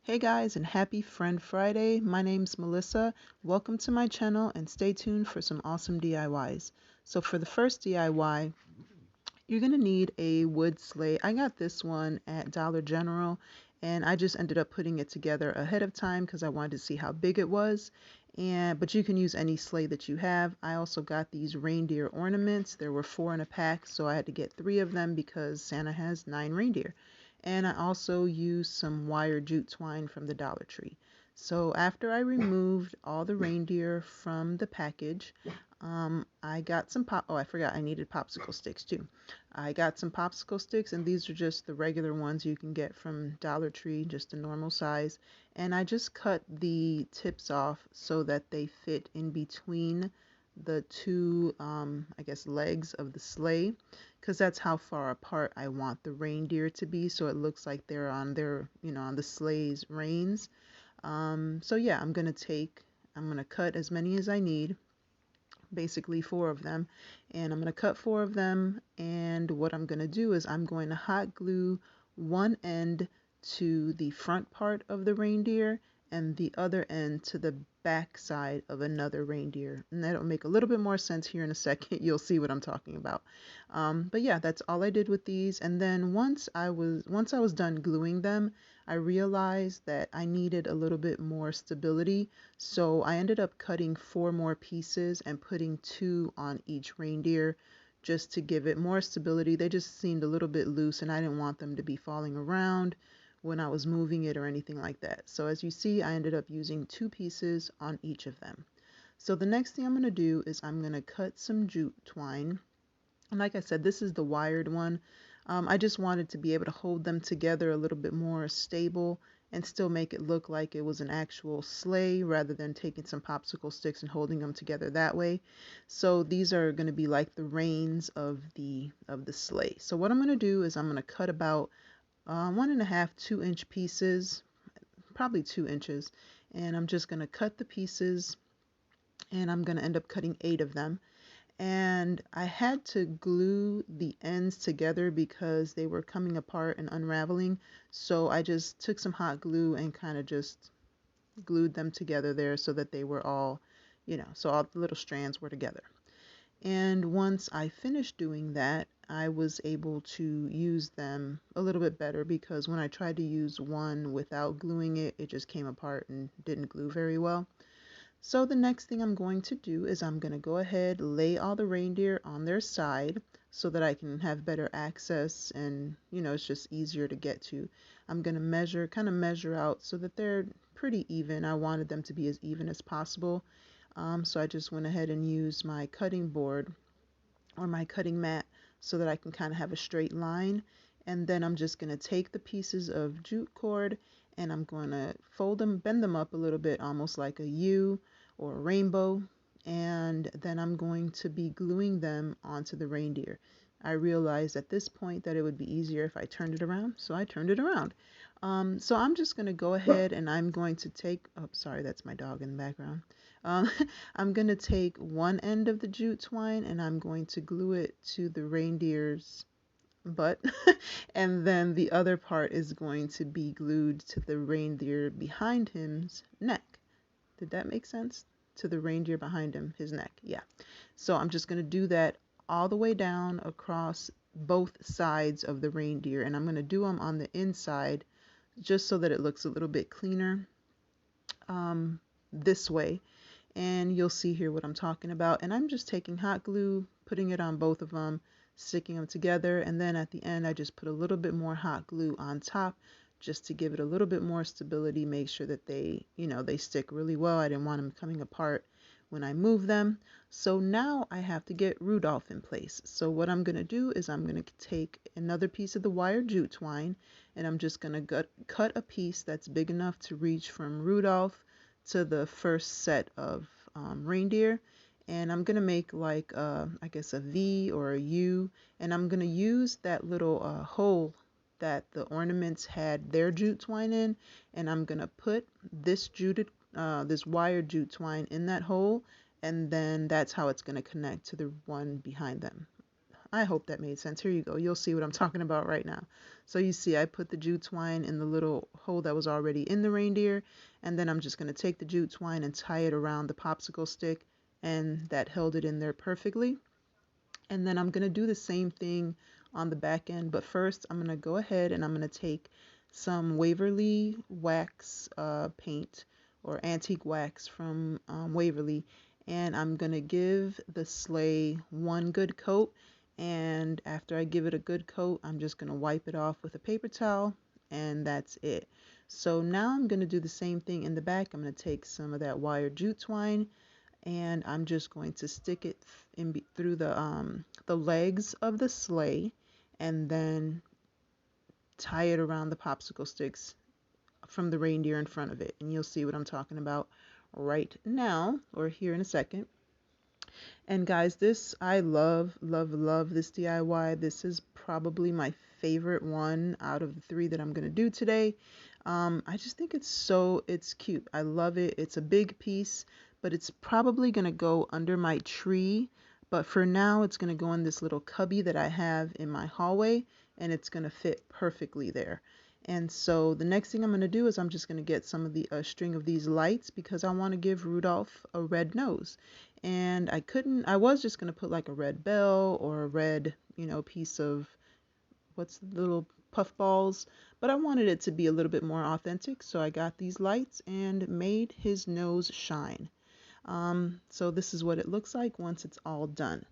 Hey guys, and happy Friend Friday. My name's Melissa. Welcome to my channel and stay tuned for some awesome DIYs. So for the first DIY, you're going to need a wood sleigh. I got this one at Dollar General and I just ended up putting it together ahead of time because I wanted to see how big it was. But you can use any sleigh that you have. I also got these reindeer ornaments. There were 4 in a pack, so I had to get 3 of them because Santa has 9 reindeer. And I also used some wire jute twine from the Dollar Tree. So after I removed all the reindeer from the package, I got some oh, I forgot I needed popsicle sticks too. I got some popsicle sticks, and these are just the regular ones you can get from Dollar Tree, just a normal size. And I just cut the tips off so that they fit in between the two, I guess, legs of the sleigh, because that's how far apart I want the reindeer to be, so it looks like they're on their, on the sleigh's reins. So yeah, I'm gonna cut as many as I need, basically 4 of them, and I'm going to cut 4 of them, and what I'm going to do is I'm going to hot glue one end to the front part of the reindeer and the other end to the back side of another reindeer, and that'll make a little bit more sense here in a second. You'll see what I'm talking about. But yeah, that's all I did with these, and then once I was done gluing them, I realized that I needed a little bit more stability, so I ended up cutting 4 more pieces and putting 2 on each reindeer just to give it more stability. They just seemed a little bit loose and I didn't want them to be falling around when I was moving it or anything like that. So as you see, I ended up using 2 pieces on each of them. So the next thing I'm going to do is I'm going to cut some jute twine. And like I said, this is the wired one. I just wanted to be able to hold them together a little bit more stable and still make it look like it was an actual sleigh rather than taking some popsicle sticks and holding them together that way. So these are going to be like the reins of the sleigh. So what I'm going to do is I'm going to cut about 1.5, 2-inch pieces, probably 2 inches, and I'm just going to cut the pieces, and I'm going to end up cutting 8 of them. And I had to glue the ends together because they were coming apart and unraveling. So I just took some hot glue and kind of just glued them together there so that they were all, so all the little strands were together. And once I finished doing that, I was able to use them a little bit better because when I tried to use one without gluing it, it just came apart and didn't glue very well. So the next thing I'm going to do is I'm going to go ahead, lay all the reindeer on their side so that I can have better access, and it's just easier to get to. I'm going to kind of measure out so that they're pretty even. I wanted them to be as even as possible. So I just went ahead and used my cutting board or my cutting mat so that I can kind of have a straight line. And then I'm just going to take the pieces of jute cord and I'm going to fold them, bend them up a little bit, almost like a U or a rainbow. And then I'm going to be gluing them onto the reindeer. I realized at this point that it would be easier if I turned it around, so I turned it around. So I'm just going to go ahead and I'm going to take, oh, sorry, that's my dog in the background. Um, I'm going to take one end of the jute twine and I'm going to glue it to the reindeer's butt. And then the other part is going to be glued to the reindeer behind him's neck. Did that make sense? To the reindeer behind him, his neck. Yeah. So I'm just going to do that all the way down across both sides of the reindeer. And I'm going to do them on the inside just so that it looks a little bit cleaner this way. And you'll see here what I'm talking about. And I'm just taking hot glue, putting it on both of them, sticking them together, and then at the end I just put a little bit more hot glue on top just to give it a little bit more stability, make sure that they stick really well. I didn't want them coming apart when I move them. So now I have to get Rudolph in place. So what I'm going to do is I'm going to take another piece of the wire jute twine and I'm just going to cut a piece that's big enough to reach from Rudolph to the first set of reindeer, and I'm gonna make like I guess a V or a U, and I'm gonna use that little hole that the ornaments had their jute twine in, and I'm gonna put this wire jute twine in that hole, and then that's how it's gonna connect to the one behind them. I hope that made sense. Here you go. You'll see what I'm talking about right now. So you see I put the jute twine in the little hole that was already in the reindeer, and then I'm just going to take the jute twine and tie it around the popsicle stick, and that held it in there perfectly. And then I'm going to do the same thing on the back end, but first I'm going to go ahead and I'm going to take some Waverly wax paint or antique wax from Waverly, and I'm going to give the sleigh one good coat, and after I give it a good coat I'm just going to wipe it off with a paper towel, and that's it. So now I'm going to do the same thing in the back. I'm going to take some of that wire jute twine, and I'm just going to stick it through the legs of the sleigh, and then tie it around the popsicle sticks from the reindeer in front of it. And you'll see what I'm talking about right now, or here in a second. And guys, this, I love, love, love this DIY. This is probably my favorite one out of the three that I'm going to do today. I just think it's cute. I love it. It's a big piece, but it's probably going to go under my tree. But for now, it's going to go in this little cubby that I have in my hallway, and it's going to fit perfectly there. And so the next thing I'm going to do is I'm just going to get some of the string of these lights, because I want to give Rudolph a red nose. And I was just going to put like a red bell or a red, piece of, what's the little puff balls, but I wanted it to be a little bit more authentic. So I got these lights and made his nose shine. So this is what it looks like once it's all done.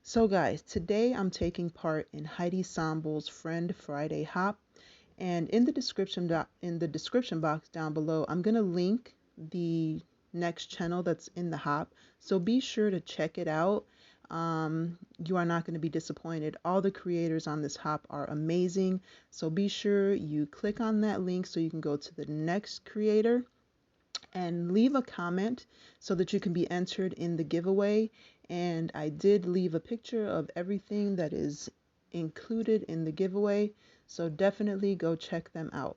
So guys, today I'm taking part in Heidi Sonboul's Friend Friday Hop. And in the description box down below, I'm going to link the next channel that's in the hop. So be sure to check it out. You are not going to be disappointed. All the creators on this hop are amazing. So be sure you click on that link so you can go to the next creator and leave a comment so that you can be entered in the giveaway. And I did leave a picture of everything that is included in the giveaway. So definitely go check them out.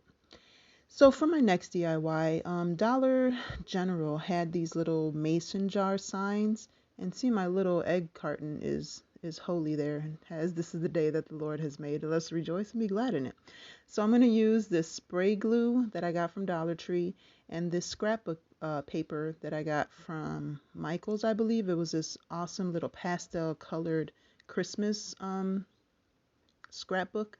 So for my next DIY, Dollar General had these little mason jar signs, and see, my little egg carton is holy there, and has "This is the day that the Lord has made. Let's rejoice and be glad in it." So I'm going to use this spray glue that I got from Dollar Tree, and this scrapbook paper that I got from Michael's, I believe. It was this awesome little pastel colored Christmas scrapbook.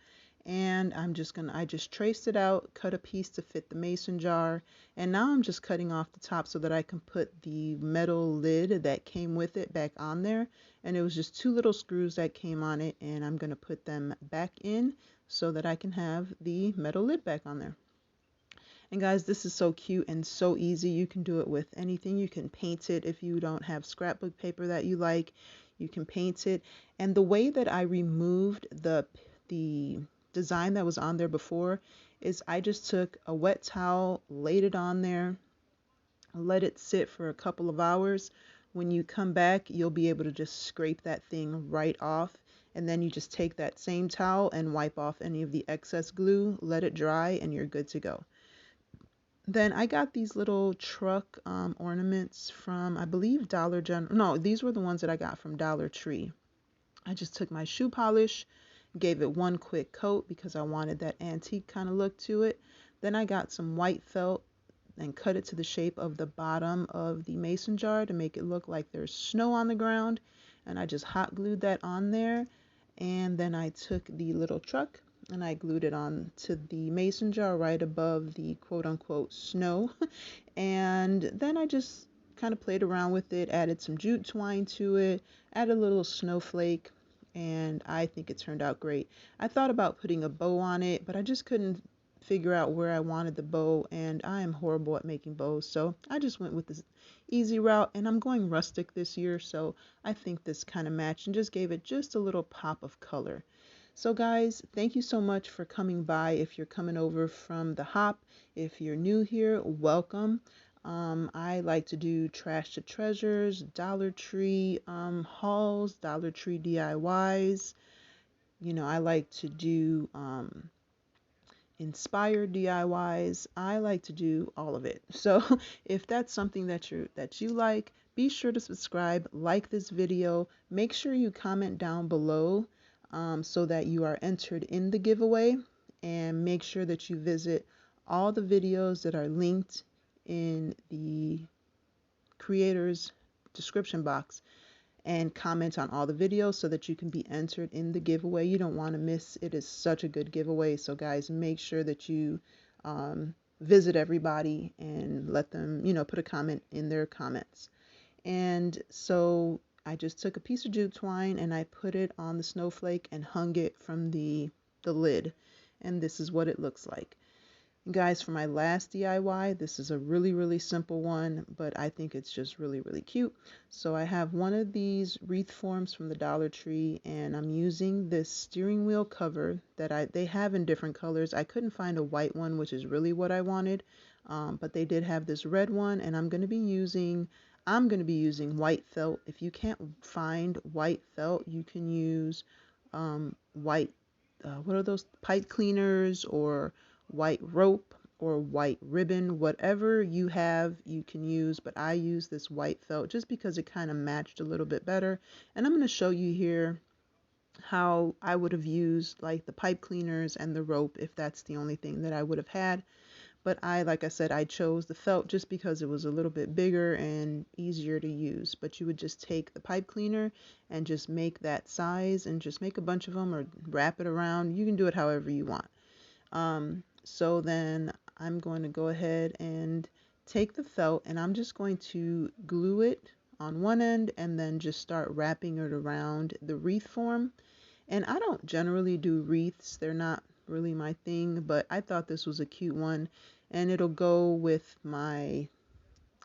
And I just traced it out, cut a piece to fit the mason jar, and now I'm just cutting off the top so that I can put the metal lid that came with it back on there. And it was just two little screws that came on it, and I'm going to put them back in so that I can have the metal lid back on there. And guys, this is so cute and so easy. You can do it with anything. You can paint it if you don't have scrapbook paper that you like. You can paint it. And the way that I removed the design that was on there before is I just took a wet towel, laid it on there, let it sit for a couple of hours. When you come back, you'll be able to just scrape that thing right off, and then you just take that same towel and wipe off any of the excess glue, let it dry, and you're good to go. Then I got these little truck ornaments from, I believe, Dollar General. No, these were the ones that I got from Dollar Tree. I just took my shoe polish, gave it one quick coat because I wanted that antique kind of look to it. Then I got some white felt and cut it to the shape of the bottom of the mason jar to make it look like there's snow on the ground. And I just hot glued that on there. And then I took the little truck and I glued it on to the mason jar right above the quote unquote snow. And then I just kind of played around with it, added some jute twine to it, added a little snowflake, and I think it turned out great. I thought about putting a bow on it, but I just couldn't figure out where I wanted the bow, and I am horrible at making bows, so I just went with this easy route. And I'm going rustic this year, so I think this kind of matched and just gave it just a little pop of color. So guys, thank you so much for coming by. If you're coming over from the hop, if you're new here, welcome. I like to do trash to treasures, Dollar Tree hauls, Dollar Tree DIYs. I like to do inspired DIYs. I like to do all of it. So if that's something that you like, Be sure to subscribe, like this video. Make sure you comment down below so that you are entered in the giveaway. And make sure that you visit all the videos that are linked in the creator's description box and comment on all the videos so that you can be entered in the giveaway. You don't want to miss. It is such a good giveaway. So guys, make sure that you visit everybody and let them, put a comment in their comments. And so I just took a piece of jute twine and I put it on the snowflake and hung it from the lid. And this is what it looks like. Guys, for my last DIY, this is a really simple one, but I think it's just really cute. So I have one of these wreath forms from the Dollar Tree, and I'm using this steering wheel cover that they have in different colors. I couldn't find a white one, which is really what I wanted, but they did have this red one, and I'm going to be using white felt. If you can't find white felt, you can use white, what are those, pipe cleaners, or white rope or white ribbon. Whatever you have you can use, but I use this white felt just because it kind of matched a little bit better. And I'm going to show you here how I would have used like the pipe cleaners and the rope if that's the only thing that I would have had. But like I said, I chose the felt just because it was a little bit bigger and easier to use. But you would just take the pipe cleaner and just make that size and just make a bunch of them or wrap it around. You can do it however you want. So then I'm going to go ahead and take the felt and I'm just going to glue it on one end and then just start wrapping it around the wreath form. And I don't generally do wreaths. They're not really my thing, but I thought this was a cute one and it'll go with my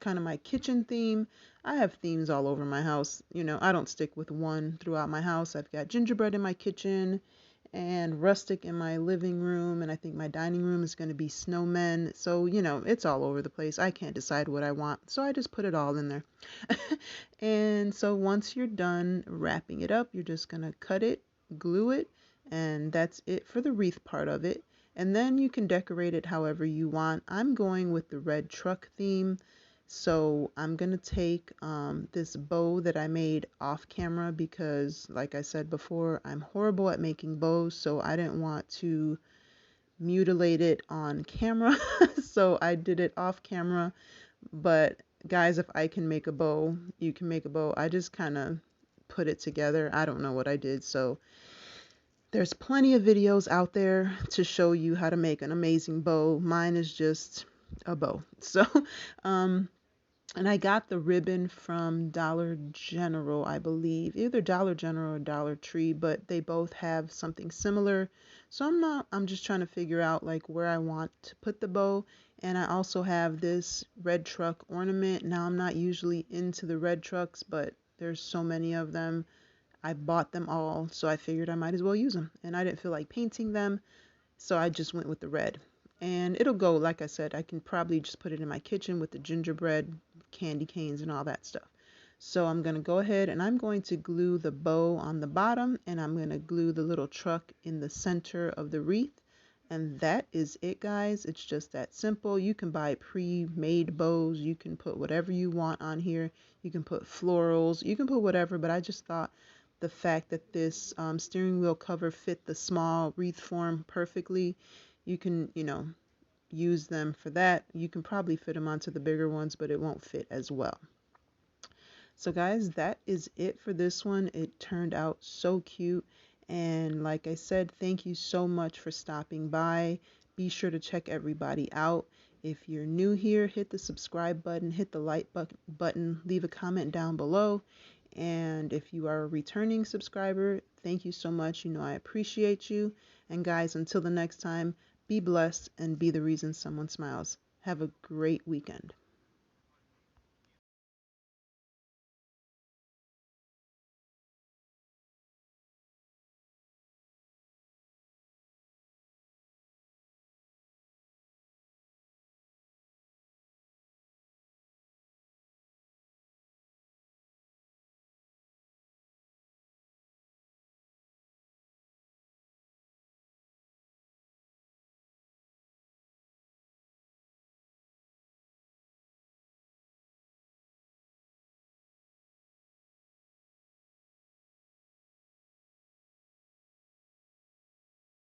kind of my kitchen theme. I have themes all over my house. I don't stick with one throughout my house. I've got gingerbread in my kitchen and rustic in my living room, and I think my dining room is going to be snowmen. So it's all over the place. I can't decide what I want, so I just put it all in there. And so once you're done wrapping it up, you're just going to cut it, glue it, and that's it for the wreath part of it. And then you can decorate it however you want. I'm going with the red truck theme. So I'm going to take this bow that I made off camera because, like I said before, I'm horrible at making bows, so I didn't want to mutilate it on camera. So I did it off camera. But guys, if I can make a bow, you can make a bow. I just kind of put it together. I don't know what I did. So there's plenty of videos out there to show you how to make an amazing bow. Mine is just a bow. So, and I got the ribbon from Dollar General, I believe, either Dollar General or Dollar Tree, but they both have something similar. So I'm just trying to figure out like where I want to put the bow. And I also have this red truck ornament. Now I'm not usually into the red trucks, but there's so many of them. I bought them all, so I figured I might as well use them. And I didn't feel like painting them, so I just went with the red. And it'll go, like I said, I can probably just put it in my kitchen with the gingerbread, candy canes, and all that stuff. So I'm going to go ahead and I'm going to glue the bow on the bottom, and I'm going to glue the little truck in the center of the wreath. And that is it, guys. It's just that simple. You can buy pre-made bows. You can put whatever you want on here. You can put florals. You can put whatever, but I just thought the fact that this steering wheel cover fit the small wreath form perfectly, you can, use them for that. You can probably fit them onto the bigger ones, but it won't fit as well. So guys, that is it for this one. It turned out so cute. And like I said, thank you so much for stopping by. Be sure to check everybody out. If you're new here, hit the subscribe button, hit the like button, leave a comment down below. And if you are a returning subscriber, thank you so much. I appreciate you. And guys, until the next time, be blessed and be the reason someone smiles. Have a great weekend.